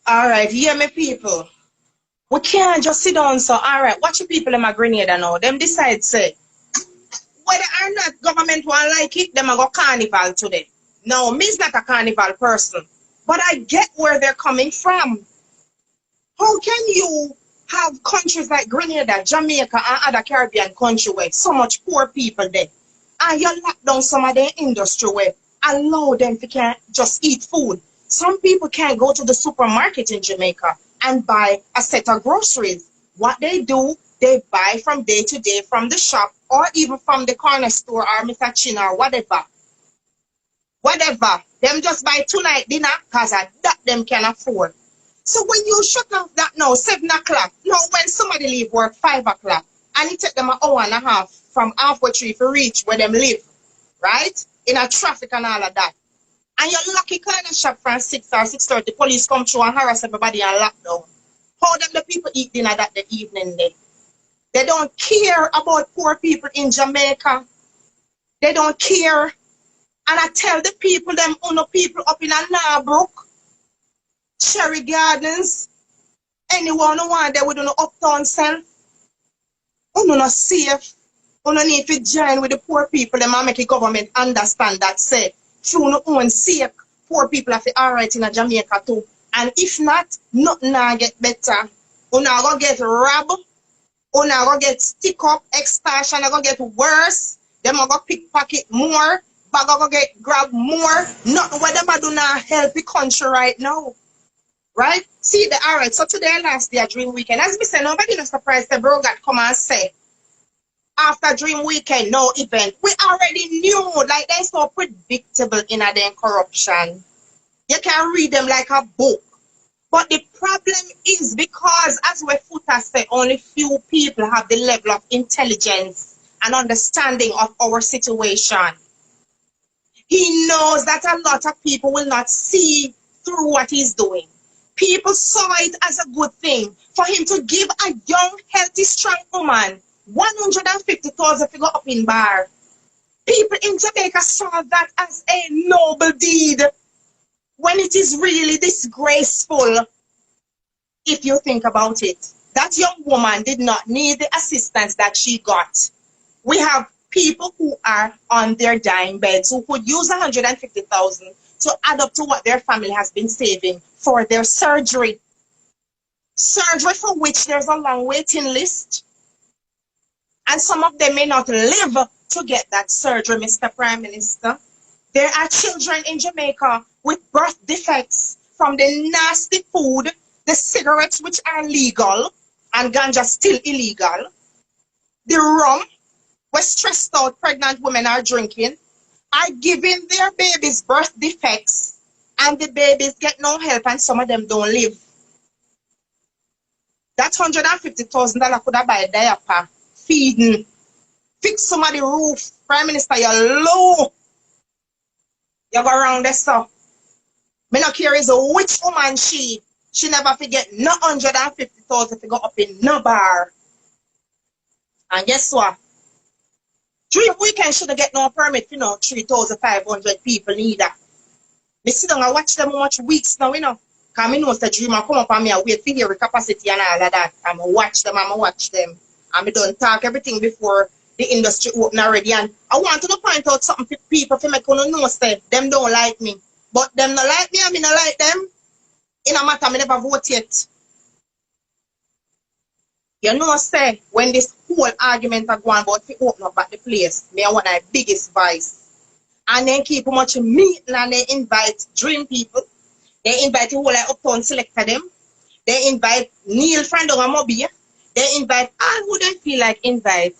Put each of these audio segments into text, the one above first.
All right, hear me, people. We can't just sit down. So, all right, watch the people in my Grenada now. Them decide, say, whether or not government want like it, them a go carnival today. No, me's not a carnival person, but I get where they're coming from. How can you have countries like Grenada, Jamaica, and other Caribbean countries where so much poor people there, and you lock down some of their industry where allow them to can't just eat food. Some people can't go to the supermarket in Jamaica and buy a set of groceries. What they do, they buy from day to day from the shop or even from the corner store or Mr. Chin or whatever. Whatever. Them just buy tonight dinner because that them can afford. So when you shut off that now, 7 o'clock, now when somebody leave work 5 o'clock, and it take them an hour and a half from halfway through to reach where them live, right? In a traffic and all of that. And you're lucky kind of shop from 6 or 6:30, police come through and harass everybody and lock down. How them the people eat dinner that the evening day? They don't care about poor people in Jamaica. They don't care. And I tell the people, them uno people up in a Narbrook, Cherry Gardens, anyone who want there with no uptown self, uno not safe. Uno need to join with the poor people, them and make the government understand that say, through no own sake, poor people have to alright in a Jamaica too. And if not, nothing will get better. Uno go get robbed, uno go get stick up, extortion go get worse, them go pickpocket more, bag go get grab more. Nothing what them do not help the country right now. Right? See the alright. So today last day Dream Weekend. As we say, nobody not surprised the bro got come and say after Dream Weekend, no event. We already knew, like they're so predictable in their corruption. You can read them like a book. But the problem is because, as we Futa said, only few people have the level of intelligence and understanding of our situation. He knows that a lot of people will not see through what he's doing. People saw it as a good thing for him to give a young, healthy, strong woman 150,000 to go up in bar. People in Jamaica saw that as a noble deed when it is really disgraceful if you think about it. That young woman did not need the assistance that she got. We have people who are on their dying beds who could use 150,000 to add up to what their family has been saving for their surgery. Surgery for which there's a long waiting list. And some of them may not live to get that surgery, Mr. Prime Minister. There are children in Jamaica with birth defects from the nasty food, the cigarettes which are legal, and ganja still illegal, the rum where stressed out pregnant women are drinking, are giving their babies birth defects, and the babies get no help and some of them don't live. That $150,000 could have buy a diaper, feeding, fix some of the roof. Prime Minister, you're low. You go around there, so. Me not care is which woman she never forget no 150,000 to go up in no bar. And guess what? Dream Weekend shouldn't get no permit for 3,500 people neither. Me sit down and watch them much weeks now, Because I know the dream come up on me and wait for hear the capacity and all of that. I'm going to watch them. And me don't talk everything before the industry open already. And I want to point out something for people to make them know say them don't like me. But them not like me and me not like them. In a matter, me never vote yet. You know, say, when this whole argument are going about to open up at the place, me are one of the biggest advice. And then keep much meeting and they invite dream people. They invite the whole like uptown selector them. They invite Neil Frandong and Moby. They invite all who they feel like invite.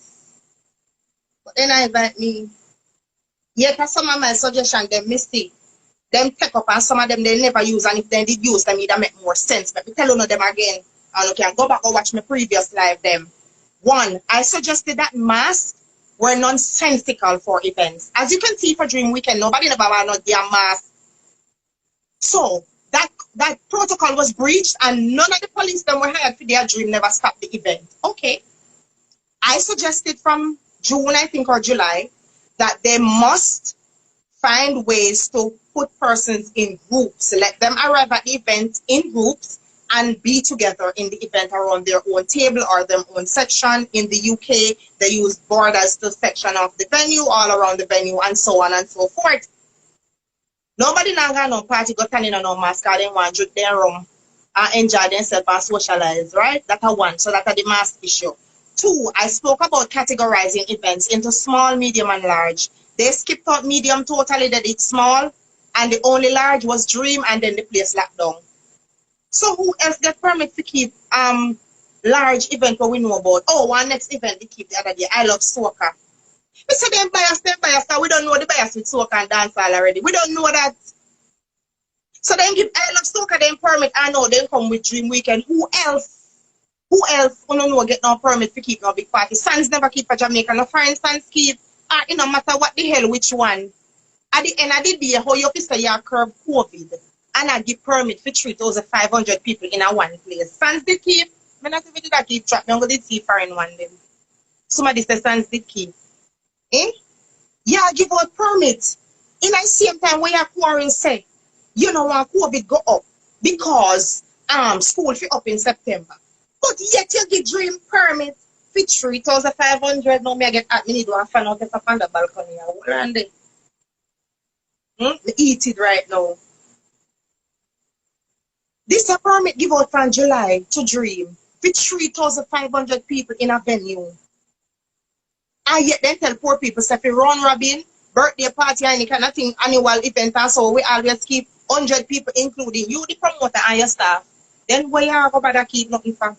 But then I invite me. Yet for some of my suggestions, they mistake. Them take up and some of them they never use, and if they did use them, it make more sense. But me tell you them again. And you can go back and watch my previous live them. One, I suggested that masks were nonsensical for events. As you can see for Dream Weekend, nobody never want no damn mask. So that protocol was breached and none of the police that were hired for their dream never stopped the event. Okay. I suggested from June, I think, or July, that they must find ways to put persons in groups. Let them arrive at the event in groups and be together in the event around their own table or their own section. In the UK, they use borders to section off the venue, all around the venue, and so on and so forth. Nobody now got no party, got turning on no mask, they want to drink their rum and enjoy themselves and socialize, right? That's a one. So that's the mask issue. Two, I spoke about categorizing events into small, medium, and large. They skipped out medium totally, that it's small, and the only large was Dream, and then the place locked down. So who else get permit to keep large event what we know about? Oh, one next event they keep the other day. I love soca. We say them bias, we don't know the bias with soca and dancehall already. We don't know that. So then give I love soca them permit. I know they come with Dream Weekend. Who else? Who else don't know get no permit to keep no big party? Sans never keep a Jamaica. No foreign Sans keep. It no matter what the hell which one. At the end of the day, how you say you curb COVID and I give permit for 3,500 people in a one place. Sans did keep. I not even did that keep track. I'm going to see foreign one them. Somebody says Sans did keep. Eh? Yeah, give out permit. In the same time when your quarrel say, you know when COVID go up because school fi up in September. But yet you give Dream permit for 3,500. Now me I get at me need to fan out up on the balcony. And they eat it right now. This a permit give out from July to Dream for 3,500 people in a venue. And yet then tell poor people say for round robin, birthday party and any kind of thing, annual event and so we always keep 100 people including you, the promoter and your staff. Then where you go bother keep nothing for?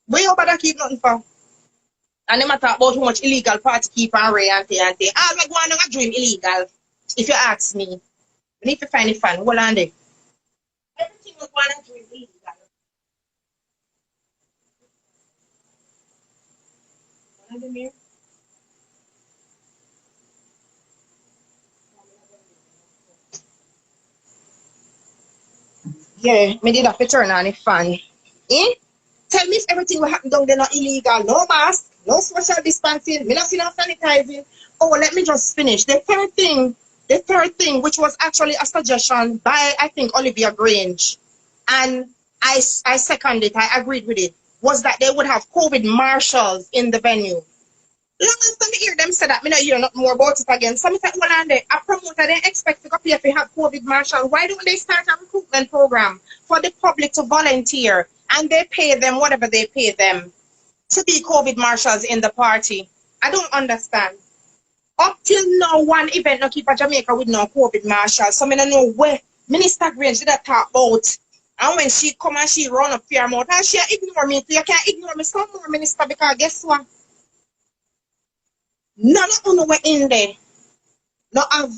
Where you bother keep nothing for? And they matter about how much illegal party keep and ray and all like one of a Dream illegal. If you ask me. We need to find it fun. Hold on there. Everything was one of Dream illegal. Yeah, me did have to turn on the fan. Eh? Tell me if everything will happen down there not illegal. No mask, no social distancing, me not see no sanitizing. Oh, let me just finish. The third thing, which was actually a suggestion by, I think, Olivia Grange, and I seconded it, I agreed with it, was that they would have COVID marshals in the venue. Long after me hear them say that, me not hear nothing more about it again. So I said, well, and a promoter, they expect to go pay if they have COVID marshal. Why don't they start a recruitment program for the public to volunteer and they pay them whatever they pay them to be COVID marshals in the party? I don't understand. Up till now, one event no keep a Jamaica with no COVID marshal. So I don't know where Minister Grange did that talk about. And when she come and she run up fear mouth and she ignore me. You can't ignore me some more, Minister, because guess what? None of them were in there. No have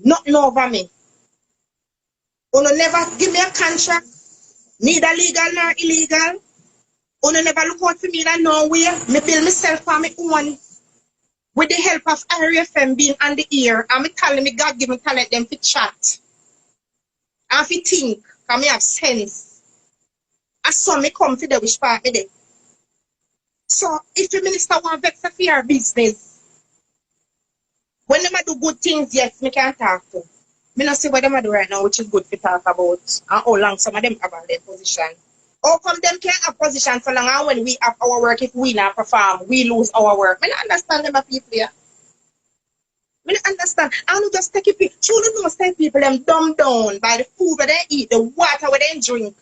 nothing over me. You never give me a contract, neither legal nor illegal. You never look out for me in nowhere. Me build myself for my own. With the help of RFM being on the ear, and me telling me God give me talent them to chat. And to think, because me have sense. I saw me come to the wish part me there. So if the minister want vex for your business, when them do good things, yes, me can talk to. Me not see what them do right now, which is good to talk about. And how long some of them have their position. How come them can't have position so long and when we have our work, if we not perform, we lose our work? Me not understand them people here. Me not understand. I don't just take it. Truly don't take people them dumb down by the food that they eat, the water where they drink,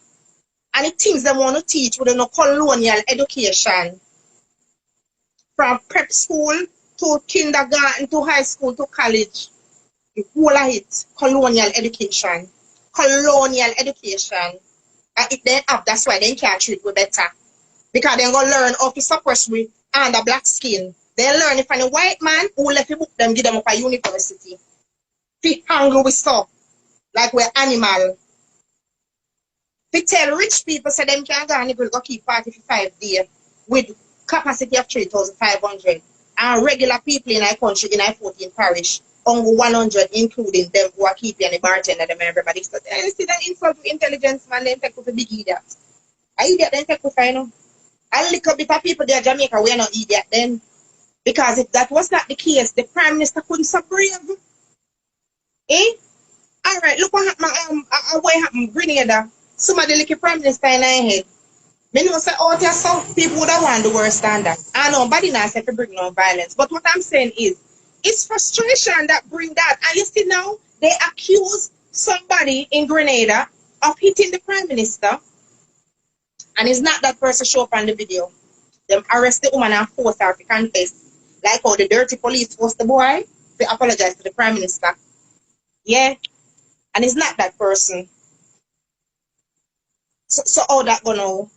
and the things they want to teach with no colonial education. From prep school to kindergarten, to high school, to college. The whole of it, colonial education. Colonial education. And if they have, that's why they can't treat we better. Because they're going to learn how to suppress we under black skin. They learn if any white man who left the book them, give them up a university. They hungry with stuff. Like we're animal. They tell rich people say them can't go and go keep party for 5 days with capacity of 3,500. And regular people in our country, in our 14 parish, only 100, including them who are keeping the bartender, them everybody. So you see that insult to intelligence, man, they take with a big idiot. An idiot, then take with final. A little bit of people there in Jamaica, we are not idiot then. Because if that was not the case, the Prime Minister couldn't so brave Eh? Alright, look what happened. What happened? Grenada. Somebody like a prime minister in our head. Me know say out here some people would have want the worst than that. I know nobody not say to bring no violence. But what I'm saying is it's frustration that bring that. And you see now they accuse somebody in Grenada of hitting the prime minister. And it's not that person show up on the video. Them arrest the woman and force her to confess. Like how the dirty police forced the boy to apologize to the prime minister. Yeah. And it's not that person. So how that gonna know?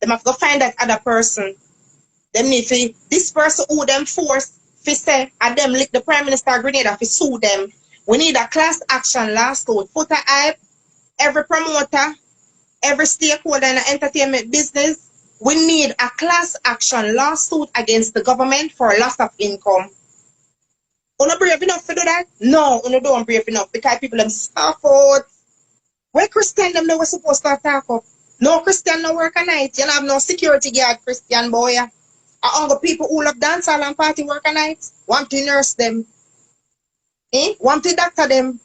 Them have to go find that other person. Them need to, this person who them force to say and them lick the Prime Minister of Grenada to sue them. We need a class action lawsuit. Put a hype, every promoter, every stakeholder in the entertainment business. We need a class action lawsuit against the government for loss of income. Una brave enough to do that? No, una don't brave enough because people them stuff out. Where Christian them they were supposed to attack up? No Christian no work at night. You don't have no security guard, Christian boy. All the people who love dance hall and party work at night. Want to nurse them. Eh? Want to doctor them.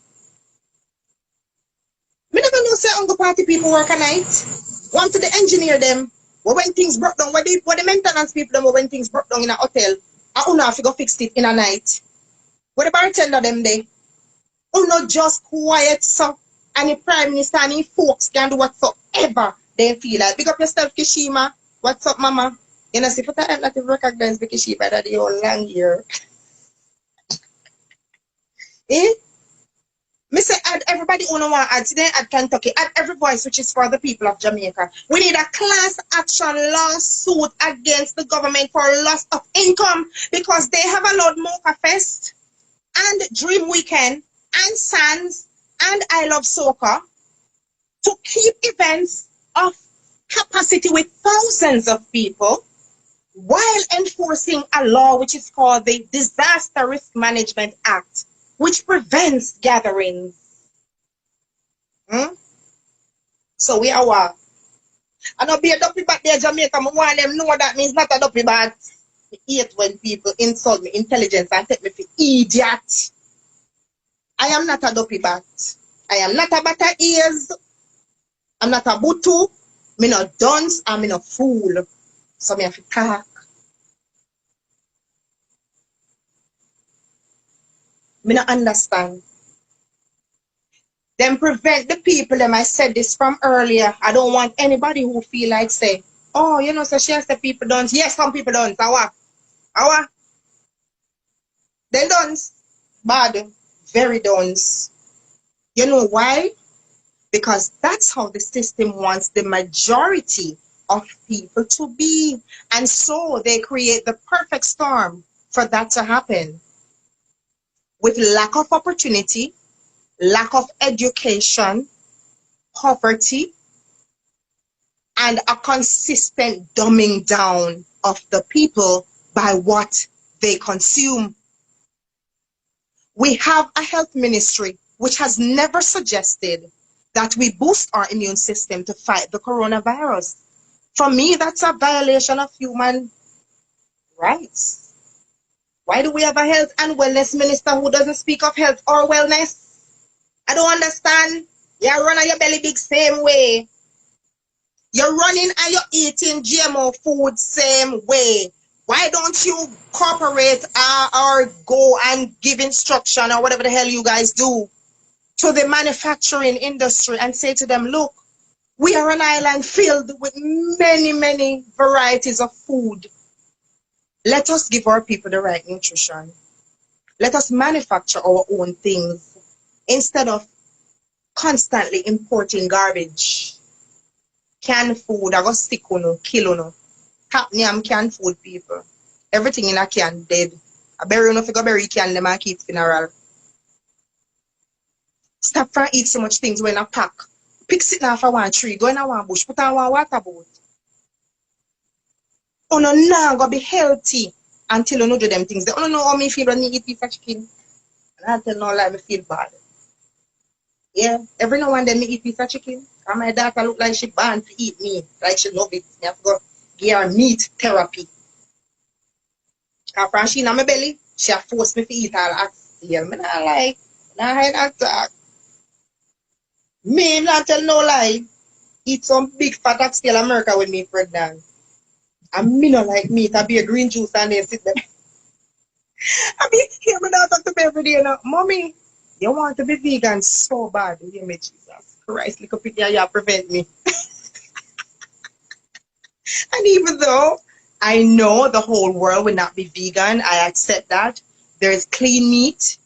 Me never know say the party people work at night. Want to the engineer them. Well, when things broke down, what the maintenance people them when things broke down in a hotel, I don't have to go fix it in a night. What the bartender them there? Oh no, just quiet so and the prime minister and the folks can do whatsoever they feel like. Big up yourself, Kishima. What's up, mama? You know, see, for that, not to recognize Kishima that the whole long year. Eh? Me say add everybody who don't want add today add Kentucky, add every voice which is for the people of Jamaica. We need a class action lawsuit against the government for loss of income because they have allowed Mocha Fest and Dream Weekend and Sands and I Love Soca to keep events of capacity with thousands of people while enforcing a law which is called the Disaster Risk Management Act, which prevents gatherings. So we are what? I don't be a dopey bat there, Jamaica. I want them know that means not a dopey bat. I hate when people insult me intelligence and take me for idiot. I am not a dopey bat. I am not a bata ears. I'm not a butu. Me not dunce and me not fool. So me have to talk. Me not understand. Then prevent the people, them I said this from earlier. I don't want anybody who feel like say, oh, you know, so she has the people done. Yes, some people done. Awa. They done. Bad. Very done. You know why? Because that's how the system wants the majority of people to be. And so they create the perfect storm for that to happen. With lack of opportunity, lack of education, poverty, and a consistent dumbing down of the people by what they consume. We have a health ministry which has never suggested that we boost our immune system to fight the coronavirus. For me, that's a violation of human rights. Why do we have a health and wellness minister who doesn't speak of health or wellness? I don't understand. You run on your belly big same way. You're running and you're eating GMO food same way. Why don't you cooperate or go and give instruction or whatever the hell you guys do to the manufacturing industry and say to them, look, we are an island filled with many, many varieties of food. Let us give our people the right nutrition. Let us manufacture our own things instead of constantly importing garbage. Canned food, I go stick on, kill on. Happening canned food people. Everything in a can dead. I bury no figure bury can them and keep funeral. Stop from eat so much things when I pack. Pick sit now for one tree, go in a one bush, put on one water boat. Oh no, now go be healthy until you know do them things. They don't know how me feel when me eat piece of chicken. And I tell no lie, me feel bad. Yeah, every now and then me eat piece of chicken. And my daughter look like she born to eat meat. Like she love it. Me have to go give her meat therapy. After she in my belly, she have forced me to eat all that. Yeah, me not like, Nah, I not talk. Me not tell no lie. Eat some big fat oxtail America with me pregnant. And me not like meat. I be a green juice and they sit there. I be hear me now talk to me every day. You know, Mommy, you want to be vegan so bad. You hear me, Jesus Christ, look up here, you prevent me. And even though I know the whole world will not be vegan, I accept that. There's clean meat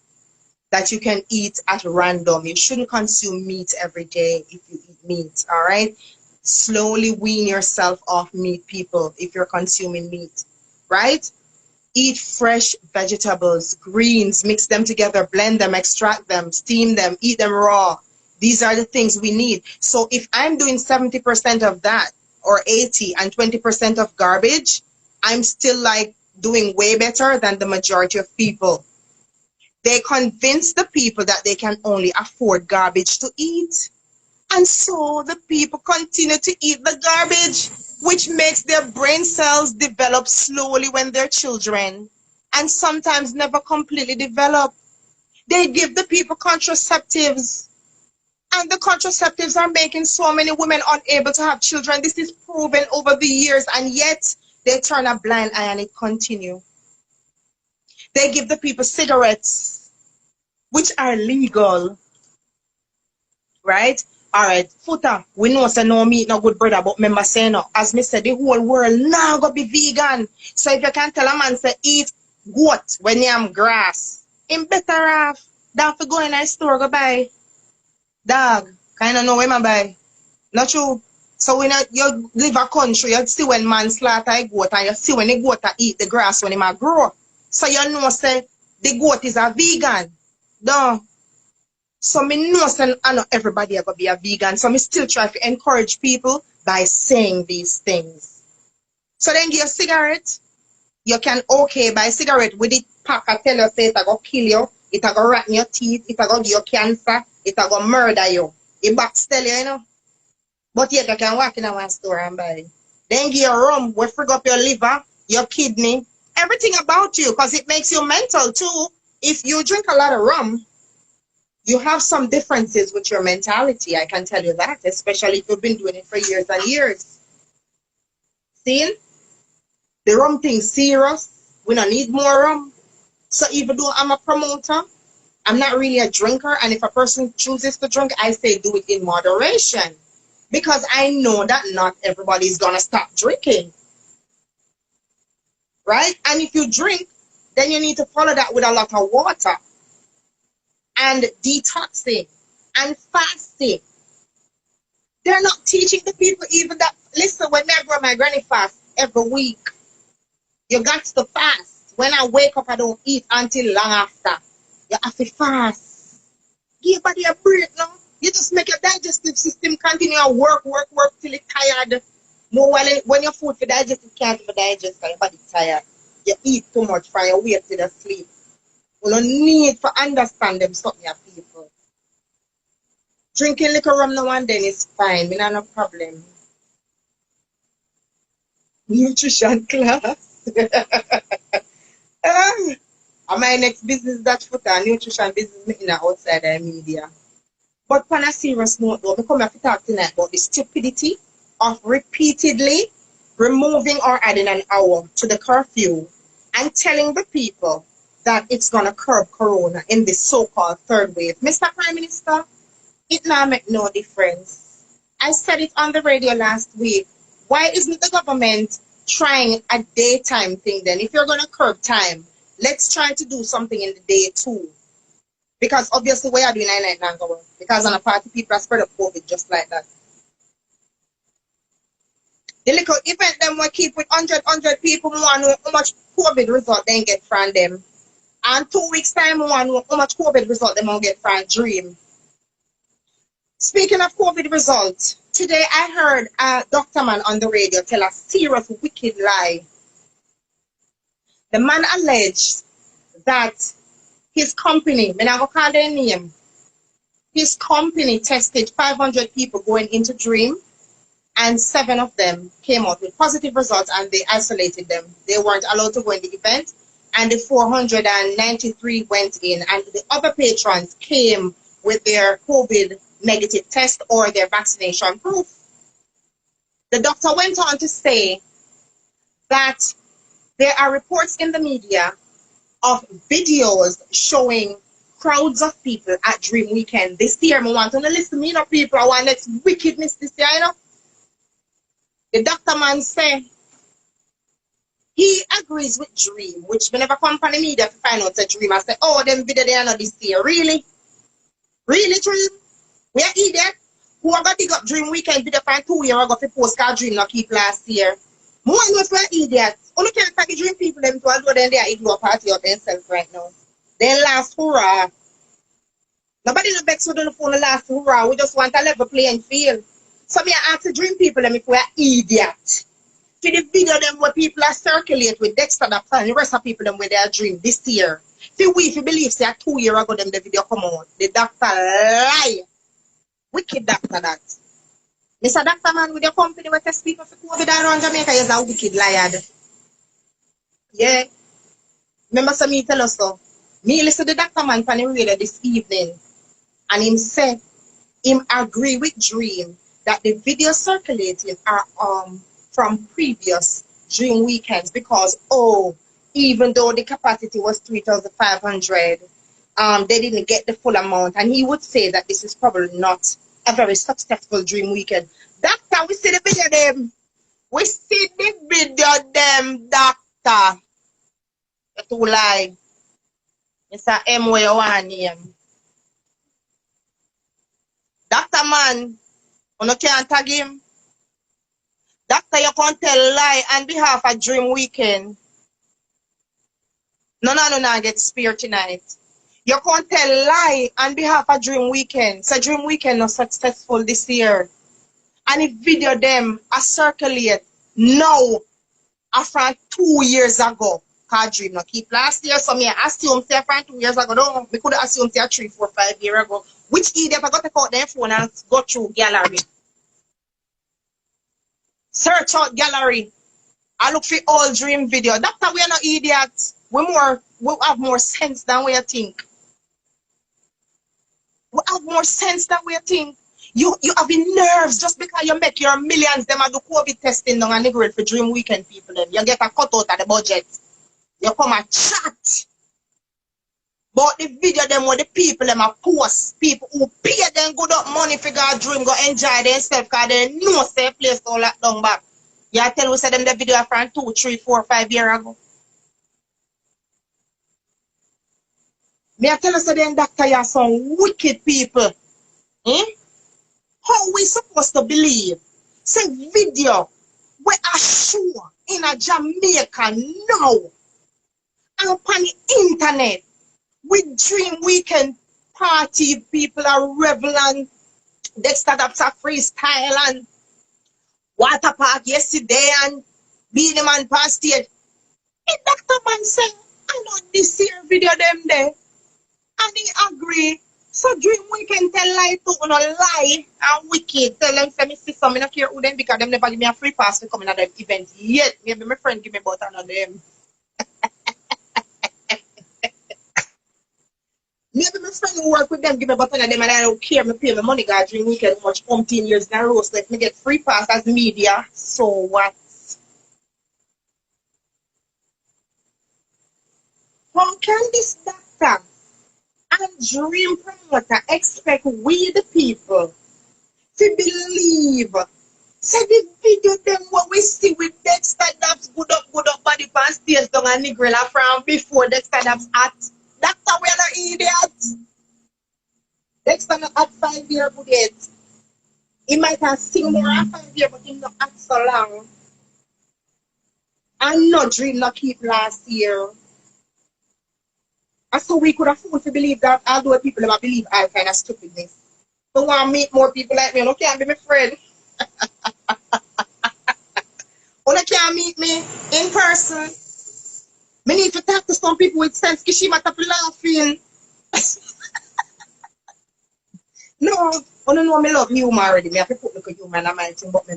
that you can eat at random. You shouldn't consume meat every day if you eat meat, all right? Slowly wean yourself off meat, people, if you're consuming meat, right? Eat fresh vegetables, greens, mix them together, blend them, extract them, steam them, eat them raw. These are the things we need. So if I'm doing 70% of that, or 80 and 20% of garbage, I'm still like doing way better than the majority of people. They convince the people that they can only afford garbage to eat. And so the people continue to eat the garbage, which makes their brain cells develop slowly when they're children and sometimes never completely develop. They give the people contraceptives, and the contraceptives are making so many women unable to have children. This is proven over the years, and yet they turn a blind eye and it continues. They give the people cigarettes, which are legal, right? All right, Foota, we know say no meat, no good brother, but remember say no. As me said, the whole world now go be vegan. So if you can tell a man say eat goat when you have grass, him better off than for go in a store go buy dog. Kind of know where I buy. Not true. So when you live a country, you see when man slaughter a goat and you see when the goat eat the grass when it grow. So you know say the goat is a vegan. Don't. So me know say I know everybody are gonna be a vegan. So me still try to encourage people by saying these things. So then get a cigarette. You can okay buy cigarette with it pack I tell you say it go kill you, it go rot in your teeth, it go give you cancer, it go murder you. It box tell you, you know. But yet you can walk in one store and buy. Then get your rum, we frig up your liver, your kidney, everything about you, because it makes you mental too. If you drink a lot of rum, you have some differences with your mentality, I can tell you that, especially if you've been doing it for years and years. See? The rum thing serious. We don't need more rum. So even though I'm a promoter, I'm not really a drinker. And if a person chooses to drink, I say do it in moderation. Because I know that not everybody is going to stop drinking. Right? And if you drink, then you need to follow that with a lot of water. And detoxing. And fasting. They're not teaching the people even that. Listen, when I grow my granny fast every week, you got to fast. When I wake up, I don't eat until long after. You have to fast. Give your body a break now. You just make your digestive system continue to work till it's tired. No, when your food for digestive can't even digest, your body tired. You eat too much for your weight to the sleep. We don't need to understand them something, people. Drinking liquor rum now and then is fine. We not no problem. Nutrition class. My next business that Foota, nutrition business in outside the media. But on a serious note though, we come here to talk tonight about the stupidity of repeatedly removing or adding an hour to the curfew and telling the people that it's gonna curb corona in this so-called third wave. Mr. Prime Minister, it now make no difference. I said it on the radio last week. Why isn't the government trying a daytime thing then? If you're going to curb time, let's try to do something in the day too. Because obviously we are doing night now going. Because on a party people are spread up COVID just like that. The little event them we keep with 100 people, we want to know how much COVID result they get from them. And 2 weeks time we want to know how much COVID result they will get from Dream. Speaking of COVID results, today I heard a doctor man on the radio tell a serious wicked lie. The man alleged that his company, I'm not going to call their name, his company tested 500 people going into Dream, and 7 of them came out with positive results and they isolated them. They weren't allowed to go in the event. and the 493 went in, and the other patrons came with their COVID negative test or their vaccination proof. The doctor went on to say that there are reports in the media of videos showing crowds of people at Dream Weekend this year. I want to listen to me, people. I want next wickedness this year, The doctor man say he agrees with Dream, which me never come from the media to find out a Dream. I say, oh, them video they are not this year. Really? Really, Dream? We are idiot. Who are going to dig up Dream Weekend video from 2 years ago for postcard Dream not keep last year? More than we are idiots. Only can't take the Dream people them to although then they are ignore party of themselves right now. They last hurrah. Nobody no vex with on the phone the last hurrah. We just want a level playing field. So me I ask the Dream people them if we are idiots. For the video them where people are circulate with Dexter that plan, the rest of people them with their Dream this year. See we if you believe say 2 years ago them the video come out. The doctor lie. Wicked doctor that. Mr. Doctor man with your company where test people for COVID around Jamaica is a wicked liar. Yeah. Remember some me tell us so. Me listen to the doctor man from the radio this evening and him said him agree with Dream that the videos circulating are from previous Dream weekends because even though the capacity was 3,500, they didn't get the full amount, and he would say that this is probably not a very successful Dream weekend. Doctor, we see the video them. We see the video them, doctor. You too lie. Mr. M where you want name. Doctor man, you can't tag him. Doctor, you can't tell lie on behalf of Dream Weekend. No, get spear tonight. You can't tell lie on behalf of Dream Weekend. So Dream Weekend not successful this year. And if video them are circulate now after 2 years ago. Cause Dream not keep last year. So me assume say from 2 years ago. No, we could assume say 3, 4, 5 years ago. Which idiot I got to take out their phone and go through gallery. Search out gallery. I look for all Dream video. Doctor, we are not idiots. We have more sense than we think. We have more sense than we think. You have the nerves just because you make your millions. Them do COVID testing down and nigga for Dream Weekend people. Them you get a cut out of the budget. You come and chat. But the video them where the people them are post. People who pay them good up money for God Dream go enjoy themselves because they know safe place to lock down back. You tell we say them the video from 2, 3, 4, 5 years ago. Me I tell us that them doctor you are some wicked people. How we supposed to believe? Say video we are sure in a Jamaica now and upon the internet with Dream Weekend party people are reveling. Dexter Daps a freestyle and water park yesterday and being the man past stage. The doctor man say I know this year video them there. And he agree. So Dream Weekend tell lie to no lie and wicked. Tell them say me see some, I don't care who them because them never give me a free pass to come in at them event yet. Maybe my friend give me about another them. Maybe my friend who work with them give me about another them and I don't care. Me pay my money God Dream Weekend much 15 years in a row. So if me get free pass as media, so what? How can this doctor and Dream promoter expect we the people to believe? Say the video them what we see with Dexter Daps good up body pan stage down and Negrilla from before Dexter Daps at. Doctor, we are not idiots. Dexter not at 5 years good yet. He might have sing more at 5 years, but he not act so long. And no Dream not keep last year. And so we could afford to believe that although people never believe all kind of stupidness. So want to meet more people like me. You can't be my friend. You can't meet me in person. Me need to talk to some people with sense. Kishima tap laughing. No, I don't know me love humor already. Me have to put the humor in my thing, but me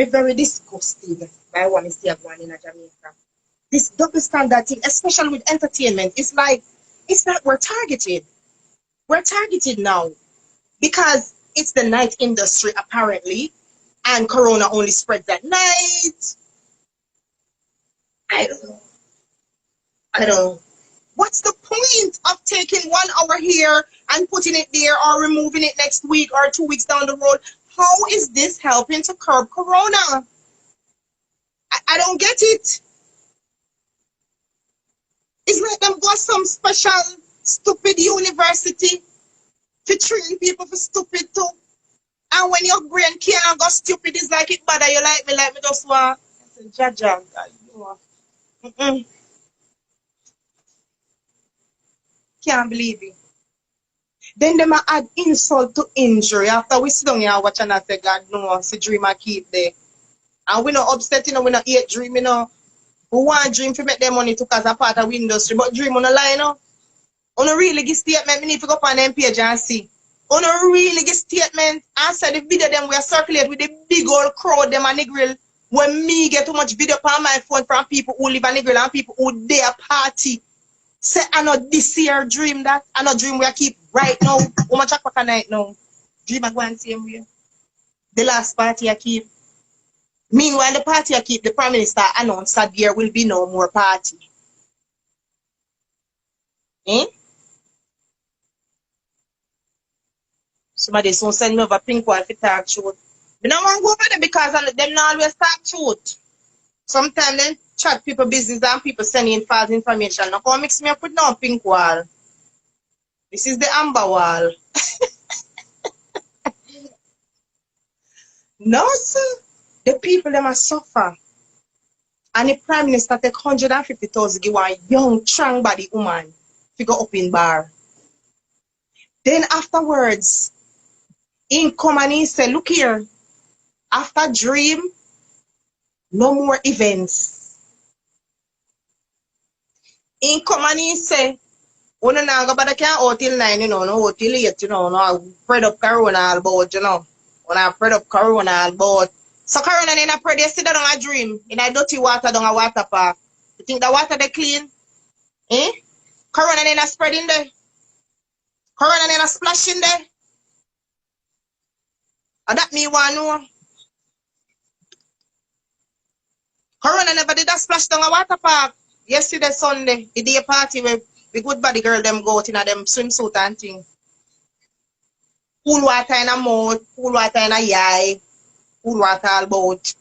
very disgusted by what I see going in Jamaica. This double standard thing, especially with entertainment, it's like we're targeted. We're targeted now because it's the night industry apparently, and corona only spreads at night. I don't know. I don't know. What's the point of taking 1 hour here and putting it there or removing it next week or 2 weeks down the road? How is this helping to curb corona? I don't get it. It's like them got some special stupid university to train people for stupid too. And when your brain can't go stupid, it's like it bother you like me just want. Jaja. Can't believe it. Then them add insult to injury after we sit down here and watch and I say, God no, see dream I keep there. And we not upset, we not hate dream, We want dream to make them money to cause a part of the industry, but dream on the line, On a really good statement, we need to go up on them page and see. On a really good statement, I said the video them we are circulate with the big old crowd them and the grill. When me get too much video on my phone from people who live on the grill and people who dare party. Say I know this year dream that. I know dream we keep right now. How much a night now? Dream I go and same way. The last party I keep. Meanwhile, the party I keep, the Prime Minister announced that there will be no more party. Eh? Somebody soon send me over pink one for talk truth. I don't want to go over there because them not always talk truth. Sometimes they chat people business and people sending false information. Now come mix me up with no pink wall. This is the amber wall. No, sir. The people them are suffer. And the Prime Minister take 150,000 give one young, strong body woman to go up in bar. Then afterwards, he come and he say, look here, after dream, no more events. He come and he say, oh no, go but I can't out till 9, no out till 8, no, spread up corona about, When I spread up corona about. So corona in a pray, they sit down a dream, in a dirty water down a water park. You think the water they clean? Eh? Corona in a spread in there. Corona in a splash in there. And that me want know. Corona never did a splash down a water park. Yesterday Sunday, the day party where the good body girl them go out in a them swimsuit and thing. Cool water in a mouth, cool water in a eye, cool water all about.